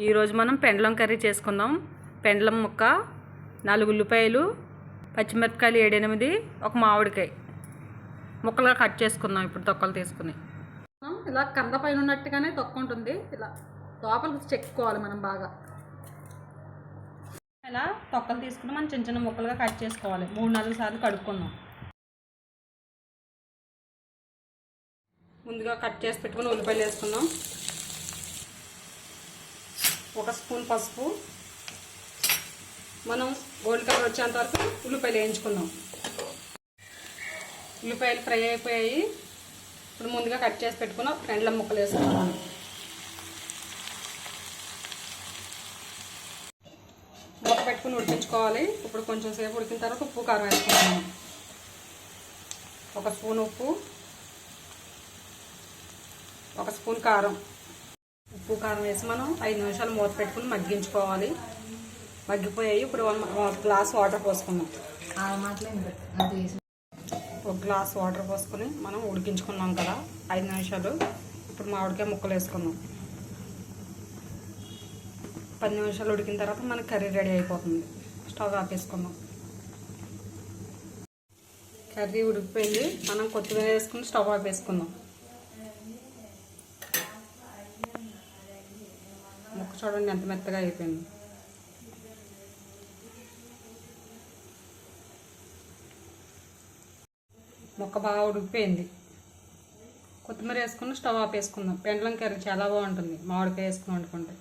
ఈరోజు మనం పెండలం కర్రీ చేసుకుందాం. పెండలం ముక్క, 4 ఉల్లిపాయలు, పచ్చిమిరపకాయలు 7-8, ఒక మామిడికాయ ముక్కలుగా కట్ చేసుకుందాం. ఇప్పుడు తొక్కలు తీసుకుని ఇలా కంద పైన ఉన్నట్టుగానే తొక్క ఉంటుంది. ఇలా లోపలికి చెక్కుకోవాలి మనం బాగా. ఇలా తొక్కలు తీసుకుని మనం చిన్న చిన్న ముక్కలుగా కట్ చేసుకోవాలి. 3-4 సార్లు కడుక్కుందాం. ముందుగా కట్ చేసి పెట్టుకుని ఉల్లిపాయలు వేసుకుందాం. 1 స్పూన్ పసుపు. మనం గోల్డ్ కలర్ వచ్చేంత వరకు ఉల్లిపాయలు వేయించుకుందాం. ఉల్లిపాయలు ఫ్రై అయిపోయాయి. ఇప్పుడు ముందుగా కట్ చేసి పెట్టుకున్న పెండలం ముక్కలు వేసుకుందాం. ముక్క పెట్టుకుని ఉడికించుకోవాలి. ఇప్పుడు కొంచెం సేపు ఉడికిన తర్వాత ఉప్పు కారం వేసుకుంటాము. 1 స్పూన్ ఉప్పు, 1 స్పూన్ కారం. ఉప్పు కారం వేసి మనం 5 నిమిషాలు మూత పెట్టుకుని మగ్గించుకోవాలి. మగ్గిపోయాయి. ఇప్పుడు 1 గ్లాస్ వాటర్ పోసుకుందాం. 1 గ్లాస్ వాటర్ పోసుకొని మనం ఉడికించుకున్నాం కదా 5 నిమిషాలు. ఇప్పుడు మామిడికాయ ముక్కలు వేసుకుందాం. 10 నిమిషాలు ఉడికిన తర్వాత మనకి కర్రీ రెడీ అయిపోతుంది. స్టవ్ ఆపేసుకుందాం. కర్రీ ఉడికిపోయింది. మనం కొత్తిమీర వేసుకుని స్టవ్ ఆపేసుకుందాం. ముక్క చూడండి ఎంత మెత్తగా అయిపోయింది. ముక్క బాగా ఉడికిపోయింది. కొత్తిమీర వేసుకుని స్టవ్ ఆపేసుకుందాం. పెండలం కర్రీ చాలా బాగుంటుంది మామిడికాయ వేసుకుని వండుకుంటే.